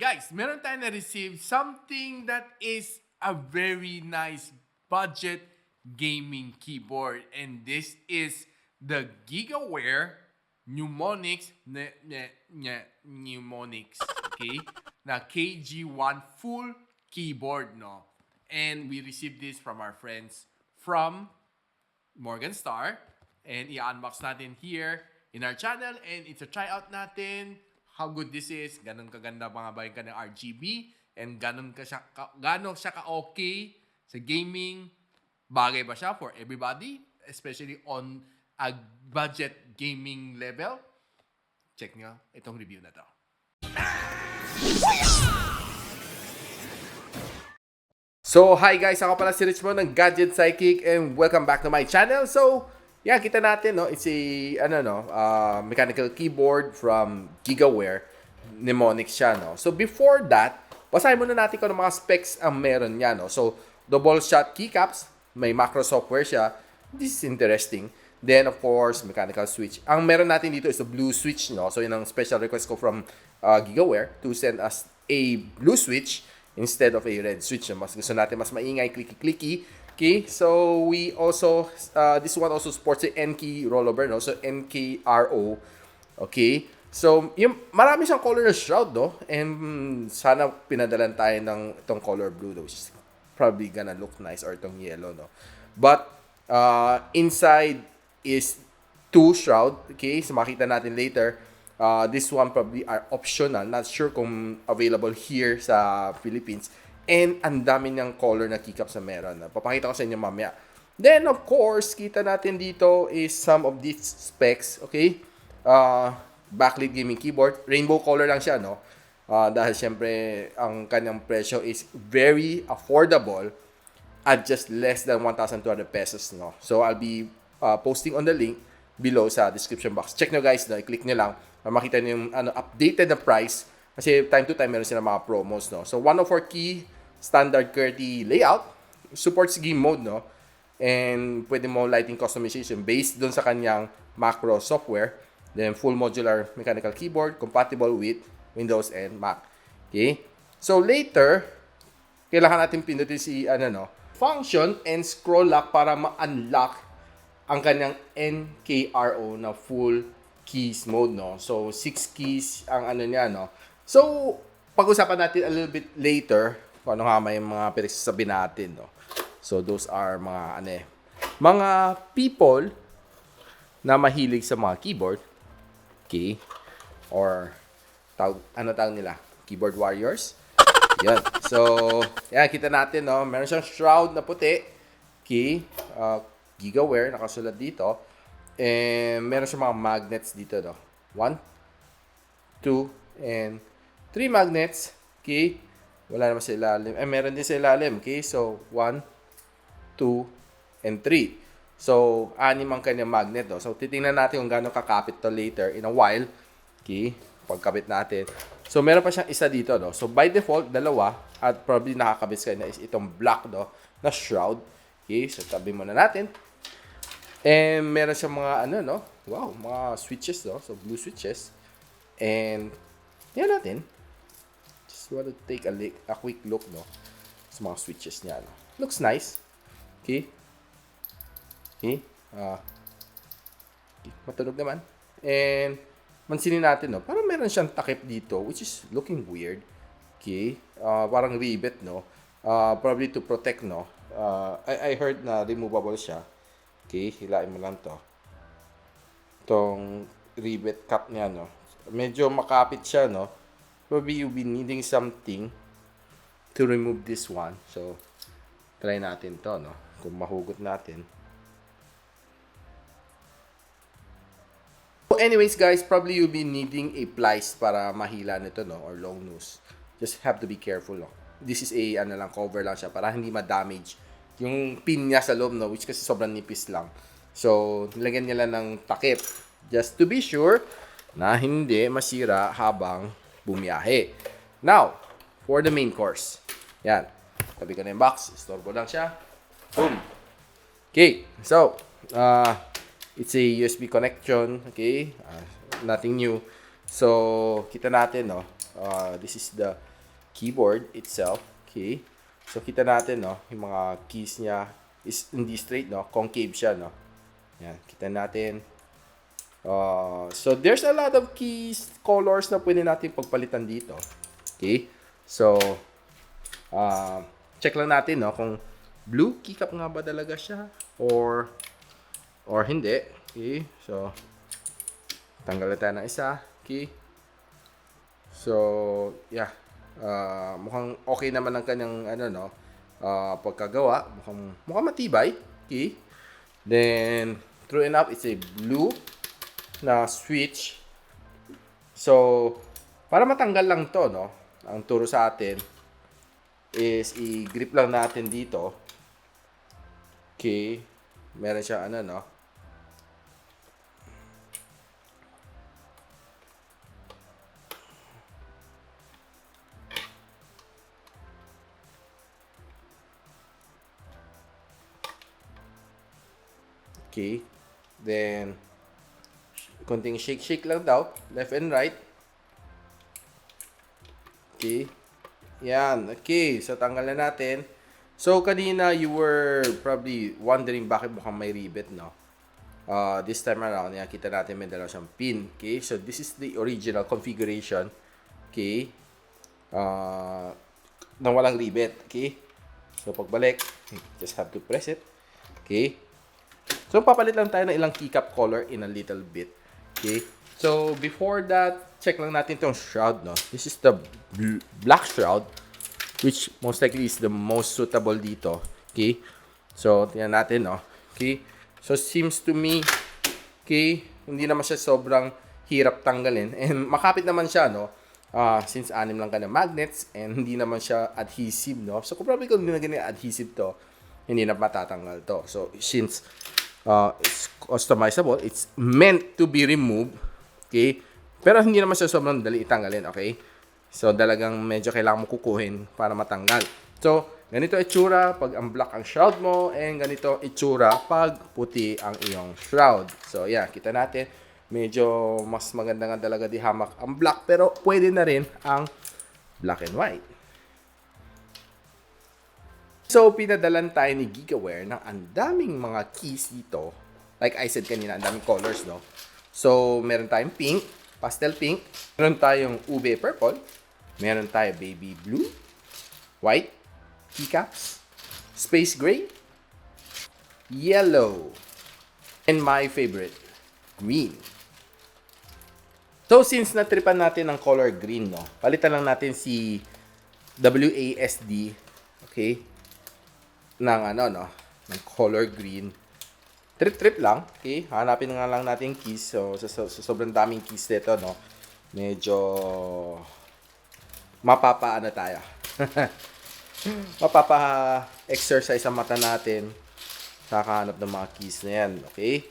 Guys, meron tayo na-receive something that is a very nice budget gaming keyboard. And this is the GigaWare Mnemonics, Mnemonics, okay? Na KG1 full keyboard, no? And we received this from our friends from Morgan Star. And i-unbox natin here in our channel. And it's a tryout natin. How good this is. Ganon kaganda mga bayan ka ng RGB. And ganon siya ka-okay sa gaming. Bagay ba siya for everybody? Especially on a budget gaming level? Check nyo itong review na to. So, hi guys! Ako pala si Richmond ng Gadget Psychic and welcome back to my channel. So, yeah, kita natin, no? It's a, mechanical keyboard from GigaWare. Mnemonics siya, no? So, before that, basahin muna natin kung ano mga specs ang meron niya, no? So, double shot keycaps, may macro software siya. This is interesting. Then, of course, mechanical switch. Ang meron natin dito is a blue switch, no? So, yun ang special request ko from GigaWare to send us a blue switch instead of a red switch. Mas gusto natin mas maingay, clicky-clicky. Okay, so we also, this one also supports the N-key rollover, no? So, NKRO. Okay, so, yung, marami siyang color na shroud, no? And sana pinadalan tayo ng itong color blue, though, which is probably gonna look nice, or itong yellow, no? But, inside is two shroud, okay? So, makita natin later. This one probably are optional. Not sure kung available here sa Philippines. And ang dami niyang color na keycaps na meron. Papakita ko sa inyo mamaya. Then, of course, kita natin dito is some of these specs. Okay? Backlit gaming keyboard. Rainbow color lang siya, no? Dahil syempre, ang kanyang presyo is very affordable at just less than 1,200 pesos, no? So, I'll be posting on the link below sa description box. Check nyo guys, no? I-click nyo lang. Makita nyo yung updated na price. Kasi time to time, meron sila mga promos, no? So, 104 key, standard QWERTY layout, supports game mode, no? And pwede mo lighting customization based dun sa kanyang macro software. Then, full modular mechanical keyboard, compatible with Windows and Mac. Okay? So, later, kailangan natin pindutin si, function and scroll lock para ma-unlock ang kanyang NKRO na full keys mode, no? So, 6 keys ang niya, no? So, pag-usapan natin a little bit later kung ano nga may mga pinagsasabi natin, no? So, those are mga, mga people na mahilig sa mga keyboard, okay? Or, tawag nila? Keyboard warriors. Yan. So, yan, kita natin, no? Meron siyang shroud na puti, okay? GigaWare, nakasulat dito. And meron siyang mga magnets dito, no? 1, 2, and 3 magnets. Okay? Wala naman sa ilalim. Meron din sa ilalim. Okay? So, 1, 2, and 3. So, 6 ang kanyang magnet, no? So, titingnan natin kung gaano kakapit to later in a while. Okay? Pagkabit natin. So, meron pa siyang isa dito, no? So, by default, dalawa. At probably nakakabit sa kanya is itong black, no? Na shroud. Okay? So, tabi muna natin. And meron siyang mga, no? Wow, mga switches, no? So, blue switches. And, yan natin. Just want to take a quick look, no? Sa mga switches niya, no? Looks nice. Okay? Okay? Okay. Matunog naman. And, mansinin natin, no? Parang meron siyang takip dito, which is looking weird. Okay? Parang rivet, no? Probably to protect, no? I heard na removable siya. Okay, hilain mo lang to. Itong rivet cap niya, no? Medyo makapit siya, no? Probably you'll be needing something to remove this one. So, try natin to, no? Kung mahugot natin. So, anyways, guys, probably you'll be needing a pliers para mahila nito, no? Or long nose. Just have to be careful, no? This is a, cover lang siya para hindi ma-damage yung pin niya sa loob, no? Which kasi sobrang nipis lang. So, nilagyan niya lang ng takip. Just to be sure na hindi masira habang bumiyahe. Now, for the main course. Yan. Tabi ko na yung box. Istorbo lang siya. Boom. Okay. So, it's a USB connection. Okay. Nothing new. So, kita natin, no? This is the keyboard itself. Okay. So, kita natin, no, yung mga keys niya is hindi straight, no? Concave siya, no? Yan, kita natin. So, there's a lot of keys, colors na pwede natin pagpalitan dito. Okay. So, check lang natin, no, kung blue keycap nga ba talaga siya or hindi. Okay. So, tanggal na tayo ng isa. Okay. So, yeah. Mukhang okay naman ang kanyang pagkagawa. Mukhang matibay. Okay. Then, true enough, it's a blue na switch. So, para matanggal lang to, no, ang turo sa atin is i-grip lang natin dito. Okay. Meron siya no. Okay. Then, konting shake lang daw. Left and right. Okay. Yan. Okay. So, tanggal na natin. So, kanina you were probably wondering bakit mukhang may rivet, no? This time around, yan, kita natin may dalawa siyang pin. Okay. So, this is the original configuration. Okay. Nang walang rivet. Okay. So, pagbalik, just have to press it. Okay. So, papalit lang tayo ng ilang keycap color in a little bit. Okay. So, before that, check lang natin itong shroud, no? This is the black shroud, which most likely is the most suitable dito. Okay. So, tingnan natin, no? Okay. So, seems to me, okay, hindi naman siya sobrang hirap tanggalin. And makapit naman siya, no? Since 6 lang ka na magnets and hindi naman siya adhesive, no? So, kung probably kung nilagyan niya adhesive to, hindi na matatanggal to. So, since it's customizable, it's meant to be removed, okay? Pero hindi naman siya sobrang dali itanggalin, okay? So, talagang medyo kailangan mo kukuhin para matanggal. So, ganito itsura pag ang black ang shroud mo and ganito itsura pag puti ang iyong shroud. So, yeah, kita natin. Medyo mas maganda nga talaga di hamak ang black pero pwede na rin ang black and white. So, pinadalan tayo ni Gigaware ng ang daming mga keys dito. Like I said kanina, ang daming colors, no? So, meron tayong pink, pastel pink. Meron tayong ube purple. Meron tayong baby blue, white, keycaps, space gray, yellow, and my favorite, green. So, since natripan natin ng color green, no? Palitan lang natin si WASD, okay? Ng ng color green. Trip lang, okay? Hanapin nga lang natin keys. So, sobrang daming keys dito, no? Medyo tayo. Mapapa-exercise ang mata natin sa kahanap ng mga keys na yan, okay?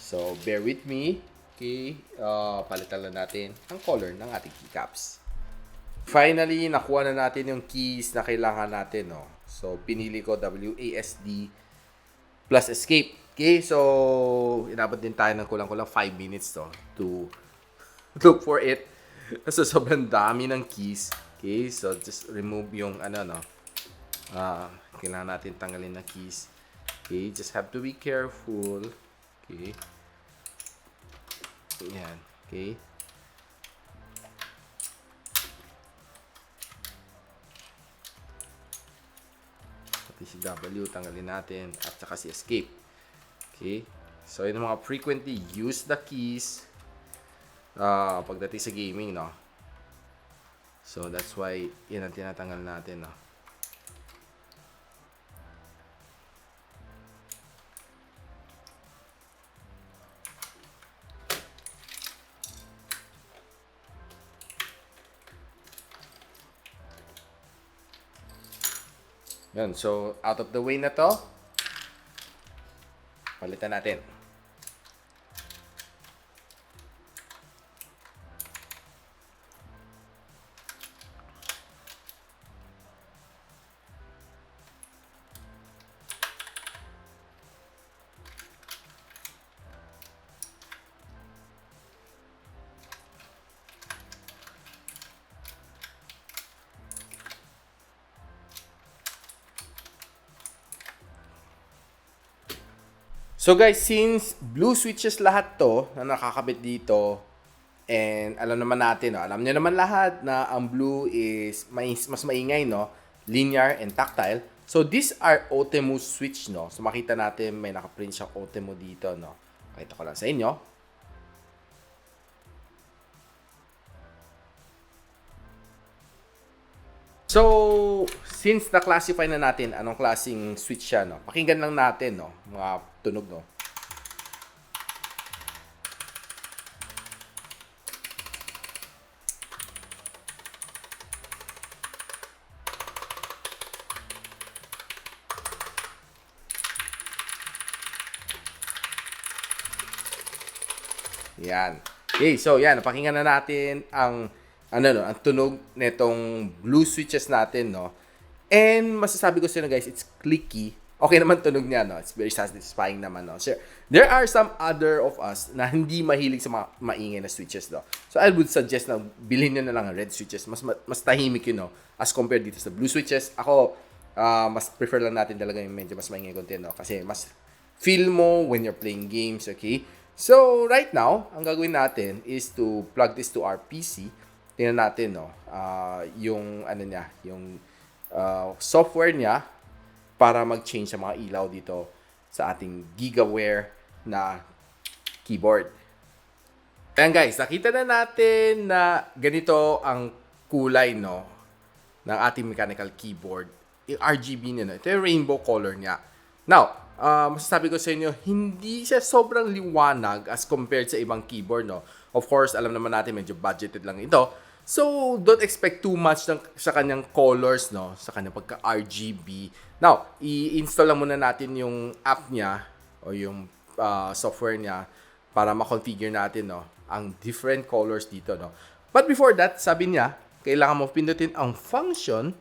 So, bear with me. Okay, palitan lang natin ang color ng ating keycaps. Finally, nakuha na natin yung keys na kailangan natin, no? So, pinili ko WASD plus escape. Okay, so, inabot din tayo ng kulang-kulang 5 minutes to look for it. So, sobrang dami ng keys. Okay, so, just remove yung, kailangan natin tanggalin na keys. Okay, just have to be careful. Okay. Yan, okay. Pati si W, tanggalin natin. At saka si escape. Okay. So, yun mga frequently use the keys pagdating sa gaming, no? So, that's why yan ang tinatanggal natin, no? Yan. So, out of the way na to. Palitan natin. So guys, since blue switches lahat to na nakakabit dito, and alam naman natin, no, alam niyo naman lahat na ang blue is mas maingay, no? Linear and tactile. So these are OTEMU switch, no? So makita natin may nakaprint siyang OTEMU dito, no? Pakita ko lang sa inyo. So, since na-classify na natin anong klaseng switch siya, no? Pakinggan lang natin, no? Mga tunog, no? Yan. Okay, so yan, napakinggan na natin ang ang tunog nitong blue switches natin, no? And masasabi ko sa inyo guys, it's clicky. Okay naman tunog niya, no? It's very satisfying naman, no? Sure. There are some other of us na hindi mahilig sa mga maingay na switches, no? So I would suggest na bilhin niyo na lang ang red switches. Mas tahimik yun, no? As compared dito sa blue switches. Ako, mas prefer lang natin talaga yung medyo mas maingay content, no? Kasi mas feel mo when you're playing games, okay? So, right now, ang gagawin natin is to plug this to our PC. Tingnan natin, no, yung, yung software niya para mag-change sa mga ilaw dito sa ating GigaWare na keyboard. Ayan guys, nakita na natin na ganito ang kulay, no, ng ating mechanical keyboard. Yung RGB niya, no, ito yung rainbow color niya. Now, masasabi ko sa inyo, hindi siya sobrang liwanag as compared sa ibang keyboard, no? Of course, alam naman natin, medyo budgeted lang ito. So, don't expect too much sa kanyang colors, no? Sa kanyang pagka-RGB. Now, i-install lang muna natin yung app niya o yung software niya para ma-configure natin, no, ang different colors dito, no? But before that, sabi niya, kailangan mo pindutin ang function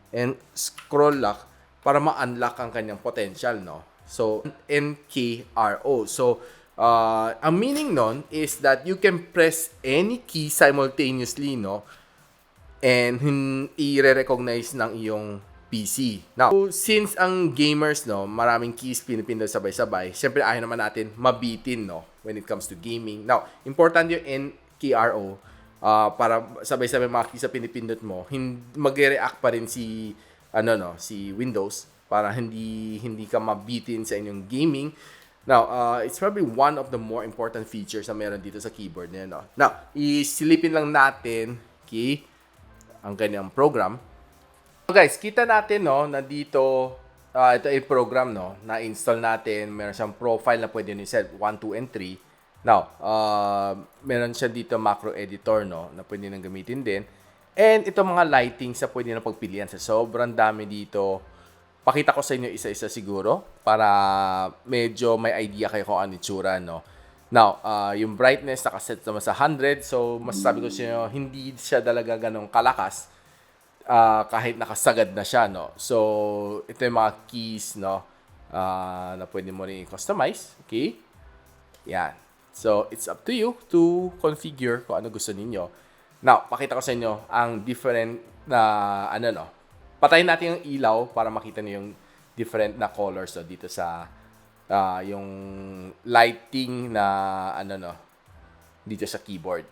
and scroll lock para ma-unlock ang kanyang potential, no? So, NKRO. So, ang meaning nun is that you can press any key simultaneously, no? And i-recognize ng iyong PC. Now, since ang gamers, no, maraming keys pinipindot sabay-sabay, syempre ayaw naman natin mabitin, no, when it comes to gaming. Now, important yung NKRO para sabay-sabay mga keys sa pinipindot mo, mag-react pa rin si Windows para hindi ka mabitin sa inyong gaming. Now, it's probably one of the more important features na meron dito sa keyboard niya, no? Now, isilipin lang natin, okay, ang kanyang program. So guys, kita natin, no, na dito, ito ay program, no, na install natin. Meron siyang profile na pwede nyo set 1, 2, and 3. Now, meron siya dito macro editor, no, na pwede nang gamitin din. And ito mga lighting sa pwede nang pagpilian. Sa sobrang dami dito. Pakita ko sa inyo isa-isa siguro para medyo may idea kayo kung ano itsura, no. Now, yung brightness nakaset naman sa 100. So, masasabi ko sa inyo, hindi siya talaga ganong kalakas kahit nakasagad na siya, no. So, ito yung mga keys, no, na pwede mo rin i-customize. Okay? Yan. So, it's up to you to configure kung ano gusto ninyo. Now, pakita ko sa inyo ang different na, patayin natin yung ilaw para makita niyo yung different na colors, no, dito sa yung lighting na dito sa keyboard.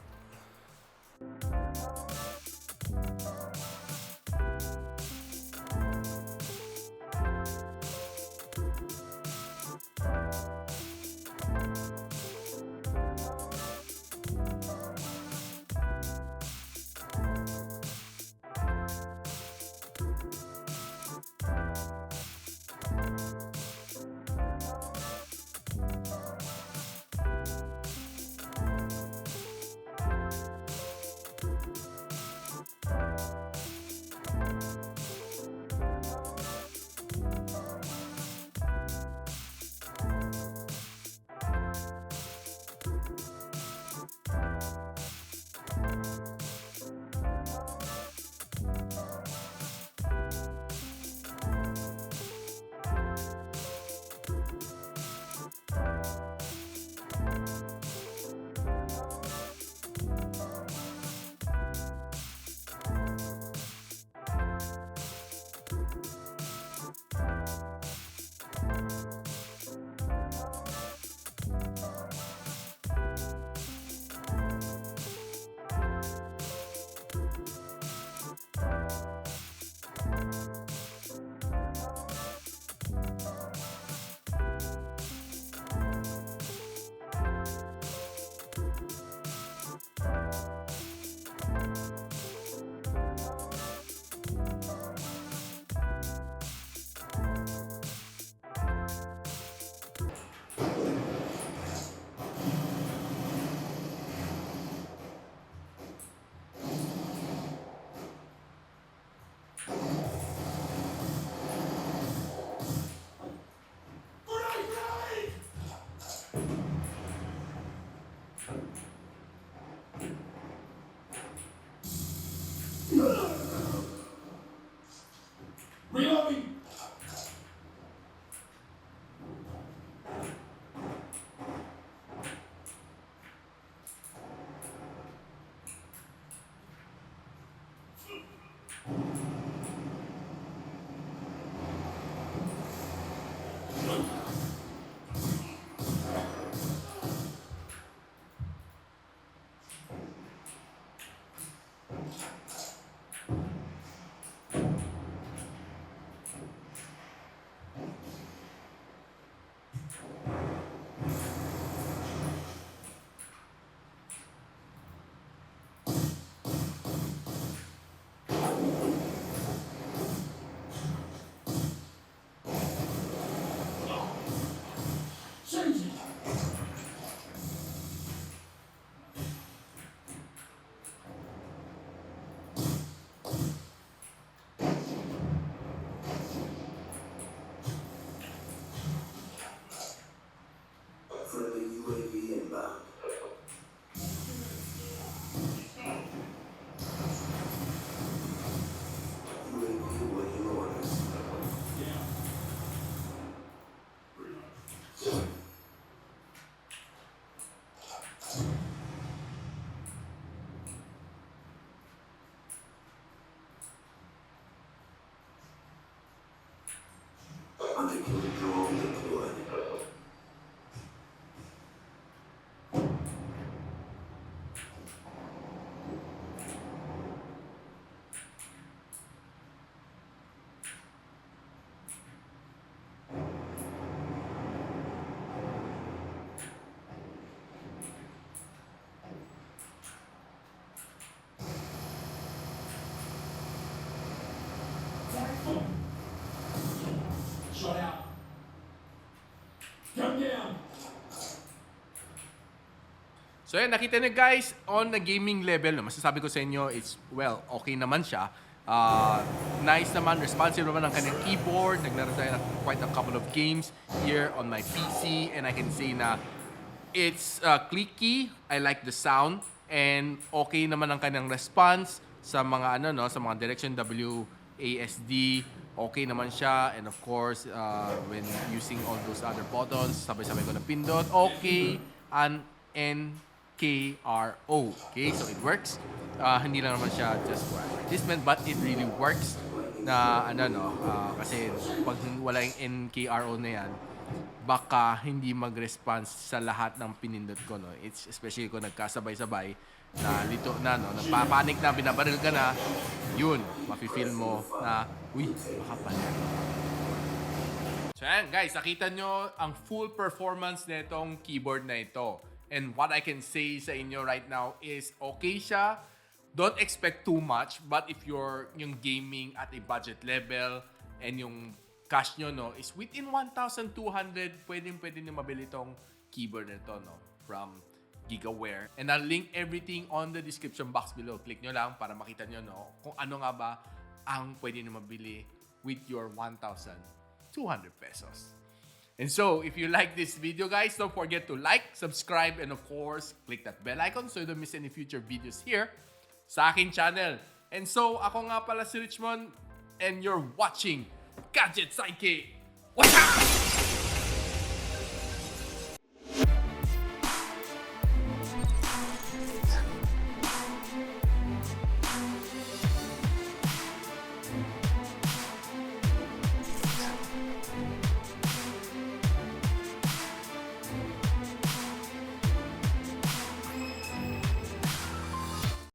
Reloading! Change it! Friendly UAV inbound. UAV awaiting orders. Hunter-killer drone deployed. Shut out. Come down. So yan, nakita nyo guys, on the gaming level, no, masasabi ko sa inyo, it's, well, okay naman siya. Nice naman, responsive naman ang kanyang keyboard. Naglaro tayo ng quite a couple of games here on my PC. And I can say na it's clicky, I like the sound. And okay naman ang kanyang response sa mga, ano, no, sa mga direction WASD. Okay naman siya. And of course, when using all those other buttons, sabay-sabay ko na pindot. Okay, and KRO. Okay, so it works. Hindi lang naman siya just for advertisement, but it really works na ano no, kasi pag wala yung NKRO na yan, baka hindi mag-response sa lahat ng pinindot ko, no. It's especially kung nagkasabay-sabay na lito na, no, nagpapanik na, binabaril ka na, yun, mafe-feel mo na, uy, baka pala. So yan guys, nakita nyo ang full performance na itong keyboard na ito. And what I can say sa inyo right now is okay siya. Don't expect too much, but if you're yung gaming at a budget level and yung cash nyo, no, is within 1,200, pwede nyo mabili itong keyboard na ito, no, from GigaWare. And I'll link everything on the description box below. Click nyo lang para makita nyo, no, kung ano nga ba ang pwede nyo mabili with your 1,200 pesos. And so, if you like this video, guys, don't forget to like, subscribe, and of course, click that bell icon so you don't miss any future videos here sa aking channel. And so, ako nga pala si Richmond, and you're watching Gadget Sidekick. What's up?